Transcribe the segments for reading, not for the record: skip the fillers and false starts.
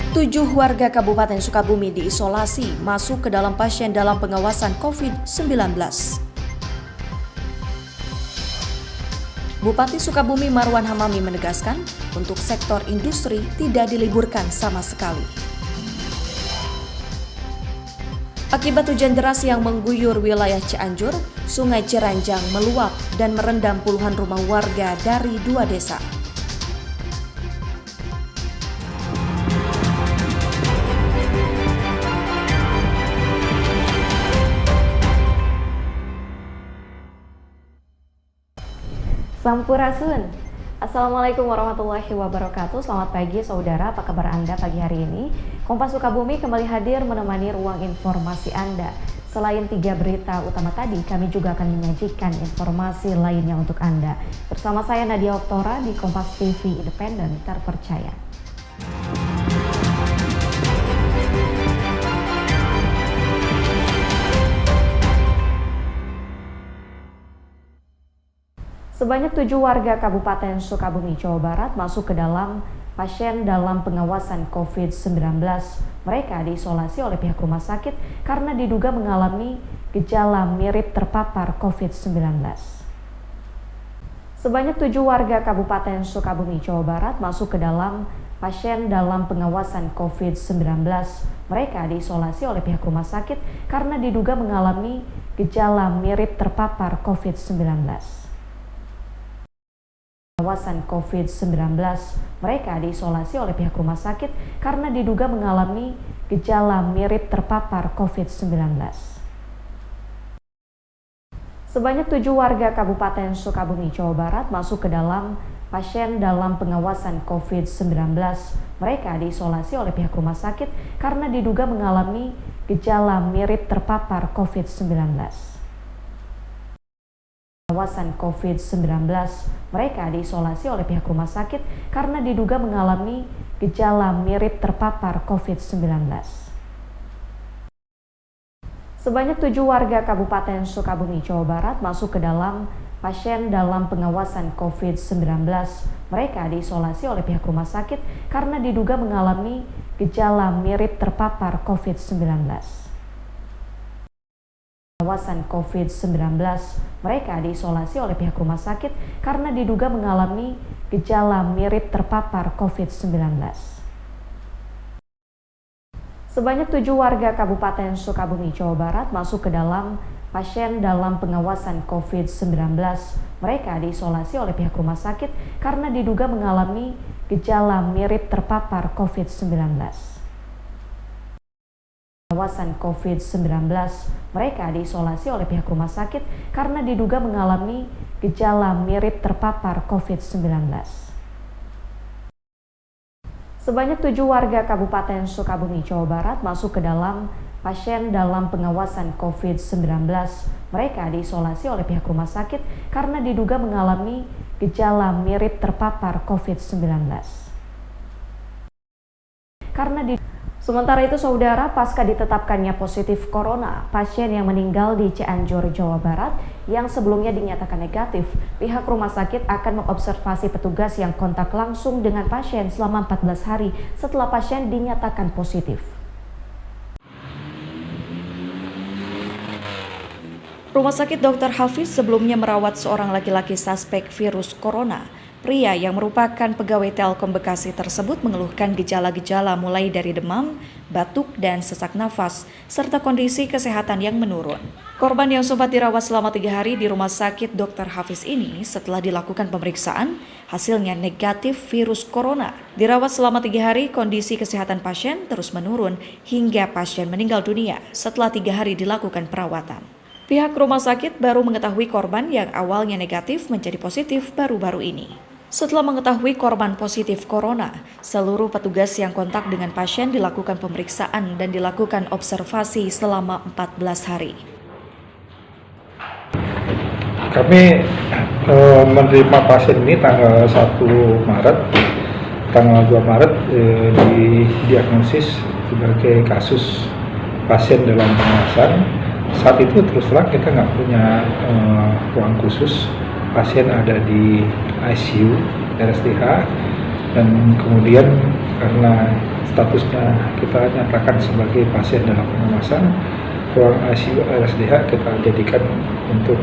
7 warga Kabupaten Sukabumi diisolasi masuk ke dalam pasien dalam pengawasan COVID-19. Bupati Sukabumi Marwan Hamami menegaskan, untuk sektor industri tidak diliburkan sama sekali. Akibat hujan deras yang mengguyur wilayah Cianjur, Sungai Ciranjang meluap dan merendam puluhan rumah warga dari 2 desa. Sampurasun. Assalamualaikum warahmatullahi wabarakatuh. Selamat pagi saudara, apa kabar Anda pagi hari ini? Kompas Sukabumi kembali hadir menemani ruang informasi Anda. Selain 3 berita utama tadi, kami juga akan menyajikan informasi lainnya untuk Anda. Bersama saya Nadia Oktora di Kompas TV Independen Terpercaya. Sebanyak 7 warga Kabupaten Sukabumi, Jawa Barat masuk ke dalam pasien dalam pengawasan COVID-19. Mereka diisolasi oleh pihak rumah sakit karena diduga mengalami gejala mirip terpapar COVID-19. Sebanyak 7 warga Kabupaten Sukabumi, Jawa Barat masuk ke dalam pasien dalam pengawasan COVID-19. Mereka diisolasi oleh pihak rumah sakit karena diduga mengalami gejala mirip terpapar COVID-19. Pengawasan COVID-19, mereka diisolasi oleh pihak rumah sakit karena diduga mengalami gejala mirip terpapar COVID-19. Sebanyak 7 warga Kabupaten Sukabumi, Jawa Barat masuk ke dalam pasien dalam pengawasan COVID-19. Mereka diisolasi oleh pihak rumah sakit karena diduga mengalami gejala mirip terpapar COVID-19. Pengawasan COVID-19, mereka diisolasi oleh pihak rumah sakit karena diduga mengalami gejala mirip terpapar COVID-19. Sebanyak 7 warga Kabupaten Sukabumi, Jawa Barat masuk ke dalam pasien dalam pengawasan COVID-19. Mereka diisolasi oleh pihak rumah sakit karena diduga mengalami gejala mirip terpapar COVID-19. Pengawasan COVID-19, mereka diisolasi oleh pihak rumah sakit karena diduga mengalami gejala mirip terpapar COVID-19. Sebanyak 7 warga Kabupaten Sukabumi, Jawa Barat masuk ke dalam pasien dalam pengawasan COVID-19. Mereka diisolasi oleh pihak rumah sakit karena diduga mengalami gejala mirip terpapar COVID-19. Pengawasan COVID-19, mereka diisolasi oleh pihak rumah sakit karena diduga mengalami gejala mirip terpapar COVID-19. Sebanyak 7 warga Kabupaten Sukabumi, Jawa Barat masuk ke dalam pasien dalam pengawasan COVID-19. Mereka diisolasi oleh pihak rumah sakit karena diduga mengalami gejala mirip terpapar COVID-19. Sementara itu saudara, pasca ditetapkannya positif corona, pasien yang meninggal di Cianjur, Jawa Barat yang sebelumnya dinyatakan negatif, pihak rumah sakit akan mengobservasi petugas yang kontak langsung dengan pasien selama 14 hari setelah pasien dinyatakan positif. Rumah sakit Dr. Hafiz sebelumnya merawat seorang laki-laki suspek virus corona. Pria yang merupakan pegawai Telkom Bekasi tersebut mengeluhkan gejala-gejala mulai dari demam, batuk, dan sesak nafas, serta kondisi kesehatan yang menurun. Korban yang sempat dirawat selama 3 hari di Rumah Sakit Dr. Hafiz ini setelah dilakukan pemeriksaan, hasilnya negatif virus corona. Dirawat selama 3 hari, kondisi kesehatan pasien terus menurun hingga pasien meninggal dunia setelah 3 hari dilakukan perawatan. Pihak rumah sakit baru mengetahui korban yang awalnya negatif menjadi positif baru-baru ini. Setelah mengetahui korban positif corona, seluruh petugas yang kontak dengan pasien dilakukan pemeriksaan dan dilakukan observasi selama 14 hari. Kami menerima pasien ini tanggal 1 Maret, tanggal 2 Maret didiagnosis sebagai kasus pasien dalam pengawasan. Saat itu terus terang kita nggak punya ruang khusus, pasien ada di ICU RSDH, dan kemudian karena statusnya kita nyatakan sebagai pasien dalam pengawasan. Ruang ICU RSDH kita jadikan untuk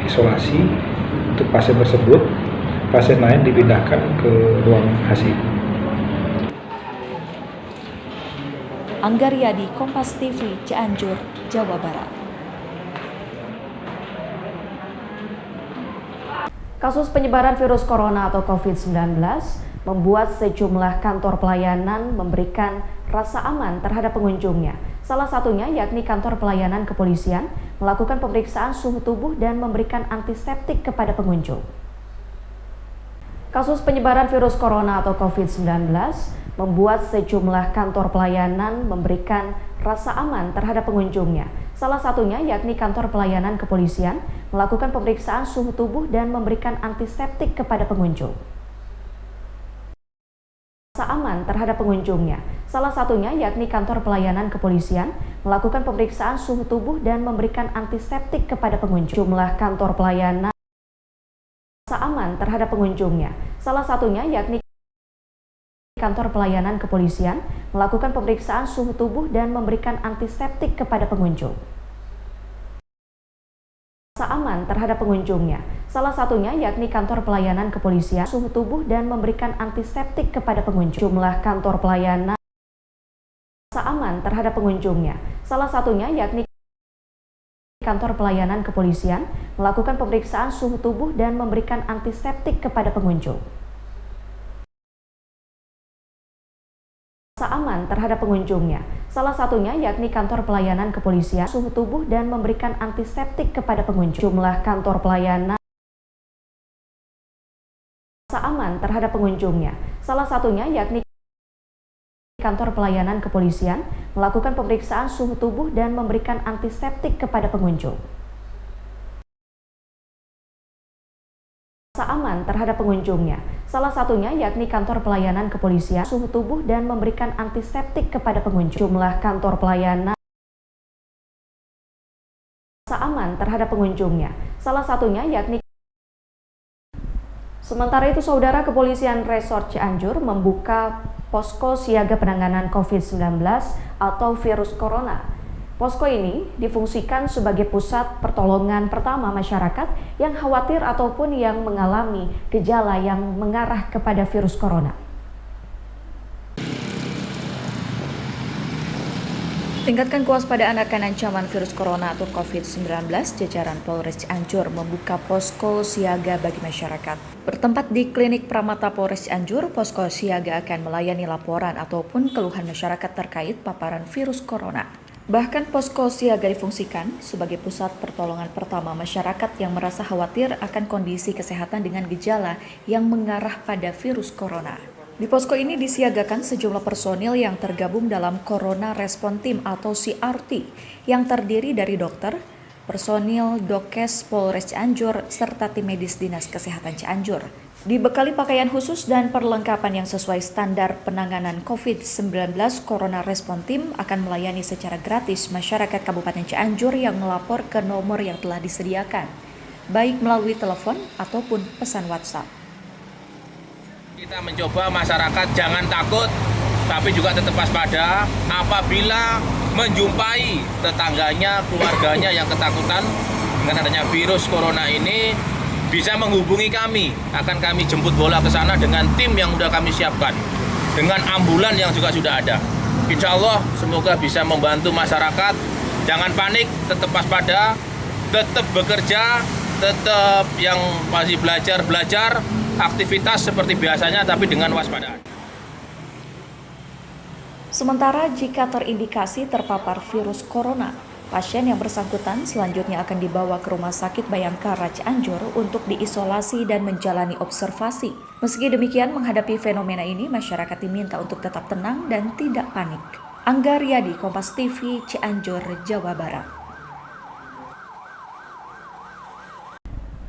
isolasi untuk pasien tersebut. Pasien lain dipindahkan ke ruang ICU. Angga Riyadi, Kompas TV, Cianjur, Jawa Barat. Kasus penyebaran virus corona atau COVID-19 membuat sejumlah kantor pelayanan memberikan rasa aman terhadap pengunjungnya. Salah satunya yakni kantor pelayanan kepolisian melakukan pemeriksaan suhu tubuh dan memberikan antiseptik kepada pengunjung. Kasus penyebaran virus corona atau COVID-19 membuat sejumlah kantor pelayanan memberikan rasa aman terhadap pengunjungnya. Salah satunya yakni kantor pelayanan kepolisian melakukan pemeriksaan suhu tubuh dan memberikan antiseptik kepada pengunjung. Rasa aman terhadap pengunjungnya. Salah satunya yakni kantor pelayanan kepolisian melakukan pemeriksaan suhu tubuh dan memberikan antiseptik kepada pengunjung. Jumlah kantor pelayanan rasa aman terhadap pengunjungnya. Salah satunya yakni kantor pelayanan kepolisian melakukan pemeriksaan suhu tubuh dan memberikan antiseptik kepada pengunjung. Rasa aman terhadap pengunjungnya. Salah satunya yakni kantor pelayanan kepolisian suhu tubuh dan memberikan antiseptik kepada pengunjung. Jumlah kantor pelayanan rasa aman terhadap pengunjungnya. Salah satunya yakni kantor pelayanan kepolisian melakukan pemeriksaan suhu tubuh dan memberikan antiseptik kepada pengunjung. Rasa aman terhadap pengunjungnya. Salah satunya yakni kantor pelayanan kepolisian suhu tubuh dan memberikan antiseptik kepada pengunjung. Jumlah kantor pelayanan rasa aman terhadap pengunjungnya. Salah satunya yakni kantor pelayanan kepolisian melakukan pemeriksaan suhu tubuh dan memberikan antiseptik kepada pengunjung. Rasa aman terhadap pengunjungnya. Salah satunya yakni kantor pelayanan kepolisian suhu tubuh dan memberikan antiseptik kepada pengunjung. Jumlah kantor pelayanan rasa aman terhadap pengunjungnya. Salah satunya yakni. Sementara itu, Saudara, Kepolisian Resort Cianjur membuka posko siaga penanganan COVID-19 atau virus corona. Posko ini difungsikan sebagai pusat pertolongan pertama masyarakat yang khawatir ataupun yang mengalami gejala yang mengarah kepada virus corona. Tingkatkan kewaspadaan akan ancaman virus corona atau COVID-19, jajaran Polres Cianjur membuka posko siaga bagi masyarakat. Bertempat di Klinik Pramata Polres Cianjur, posko siaga akan melayani laporan ataupun keluhan masyarakat terkait paparan virus corona. Bahkan posko siaga difungsikan sebagai pusat pertolongan pertama masyarakat yang merasa khawatir akan kondisi kesehatan dengan gejala yang mengarah pada virus corona. Di posko ini disiagakan sejumlah personil yang tergabung dalam Corona Response Team atau CRT yang terdiri dari dokter, personil Dokes Polres Cianjur, serta tim medis Dinas Kesehatan Cianjur. Dibekali pakaian khusus dan perlengkapan yang sesuai standar penanganan COVID-19, Corona Response Team akan melayani secara gratis masyarakat Kabupaten Cianjur yang melapor ke nomor yang telah disediakan, baik melalui telepon ataupun pesan WhatsApp. Kita mencoba masyarakat jangan takut, tapi juga tetap waspada apabila menjumpai tetangganya, keluarganya yang ketakutan dengan adanya virus corona ini, bisa menghubungi kami. Akan kami jemput bola ke sana dengan tim yang sudah kami siapkan, dengan ambulan yang juga sudah ada. Insya Allah semoga bisa membantu masyarakat. Jangan panik, tetap waspada, tetap bekerja, tetap yang masih belajar, aktivitas seperti biasanya tapi dengan waspada. Sementara jika terindikasi terpapar virus corona, pasien yang bersangkutan selanjutnya akan dibawa ke Rumah Sakit Bayangkara Cianjur untuk diisolasi dan menjalani observasi. Meski demikian, menghadapi fenomena ini, masyarakat diminta untuk tetap tenang dan tidak panik. Angga Riyadi, Kompas TV, Cianjur, Jawa Barat.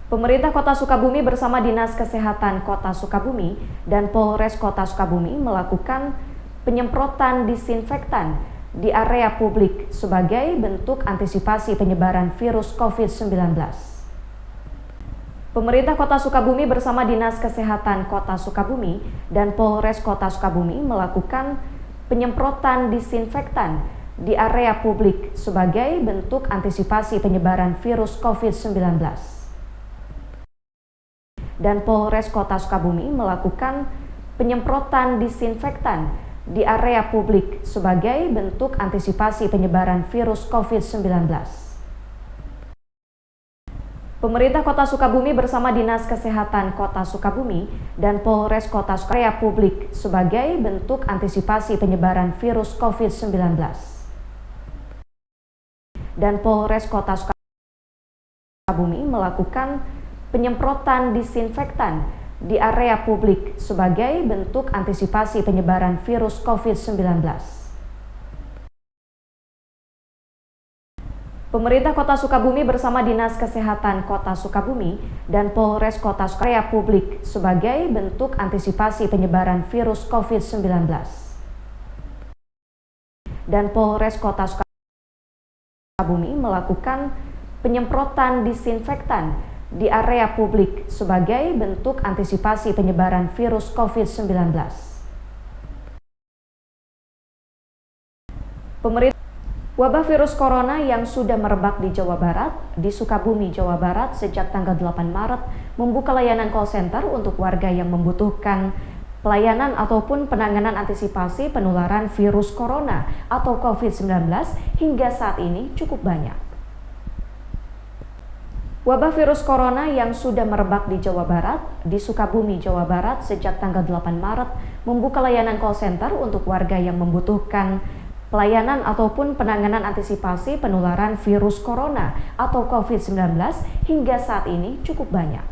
Pemerintah Kota Sukabumi bersama Dinas Kesehatan Kota Sukabumi dan Polres Kota Sukabumi melakukan penyemprotan disinfektan di area publik sebagai bentuk antisipasi penyebaran virus COVID-19. Pemerintah Kota Sukabumi bersama Dinas Kesehatan Kota Sukabumi dan Polres Kota Sukabumi melakukan penyemprotan disinfektan di area publik sebagai bentuk antisipasi penyebaran virus COVID-19. Dan Polres Kota Sukabumi melakukan penyemprotan disinfektan di area publik sebagai bentuk antisipasi penyebaran virus COVID-19. Pemerintah Kota Sukabumi bersama Dinas Kesehatan Kota Sukabumi dan Polres Kota Sukabumi area publik sebagai bentuk antisipasi penyebaran virus COVID-19. Dan Polres Kota Sukabumi melakukan penyemprotan disinfektan di area publik sebagai bentuk antisipasi penyebaran virus COVID-19. Pemerintah Kota Sukabumi bersama Dinas Kesehatan Kota Sukabumi dan Polres Kota Sukabumi area publik sebagai bentuk antisipasi penyebaran virus COVID-19. Dan Polres Kota Sukabumi melakukan penyemprotan disinfektan di area publik sebagai bentuk antisipasi penyebaran virus COVID-19. Wabah virus corona yang sudah merebak di Jawa Barat, di Sukabumi, Jawa Barat sejak tanggal 8 Maret membuka layanan call center untuk warga yang membutuhkan pelayanan ataupun penanganan antisipasi penularan virus corona atau COVID-19 hingga saat ini cukup banyak. Wabah virus corona yang sudah merebak di Jawa Barat, di Sukabumi, Jawa Barat sejak tanggal 8 Maret membuka layanan call center untuk warga yang membutuhkan pelayanan ataupun penanganan antisipasi penularan virus corona atau COVID-19 hingga saat ini cukup banyak.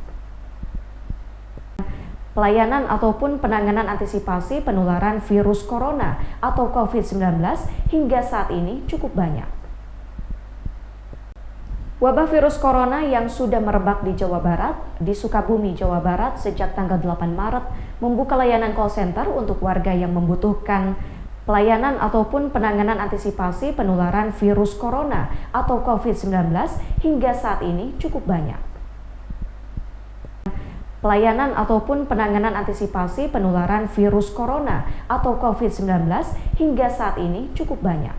Pelayanan ataupun penanganan antisipasi penularan virus corona atau COVID-19 hingga saat ini cukup banyak. Wabah virus corona yang sudah merebak di Jawa Barat, di Sukabumi, Jawa Barat sejak tanggal 8 Maret membuka layanan call center untuk warga yang membutuhkan pelayanan ataupun penanganan antisipasi penularan virus corona atau COVID-19 hingga saat ini cukup banyak. Pelayanan ataupun penanganan antisipasi penularan virus corona atau COVID-19 hingga saat ini cukup banyak.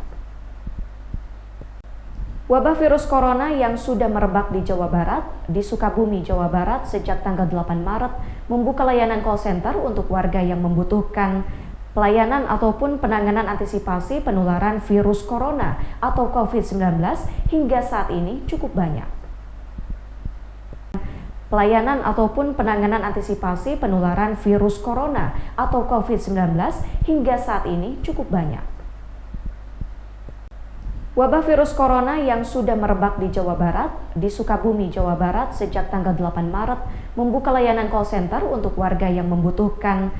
Wabah virus corona yang sudah merebak di Jawa Barat, di Sukabumi, Jawa Barat sejak tanggal 8 Maret membuka layanan call center untuk warga yang membutuhkan pelayanan ataupun penanganan antisipasi penularan virus corona atau COVID-19 hingga saat ini cukup banyak. Pelayanan ataupun penanganan antisipasi penularan virus corona atau COVID-19 hingga saat ini cukup banyak. Wabah virus corona yang sudah merebak di Jawa Barat, di Sukabumi, Jawa Barat sejak tanggal 8 Maret membuka layanan call center untuk warga yang membutuhkan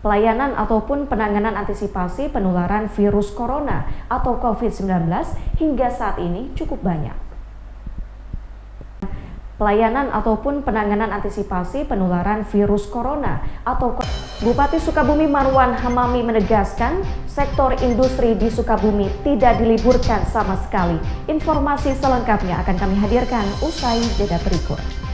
pelayanan ataupun penanganan antisipasi penularan virus corona atau COVID-19 hingga saat ini cukup banyak. Pelayanan ataupun penanganan antisipasi penularan virus corona atau Bupati Sukabumi Marwan Hamami menegaskan sektor industri di Sukabumi tidak diliburkan sama sekali. Informasi selengkapnya akan kami hadirkan usai jeda berikut.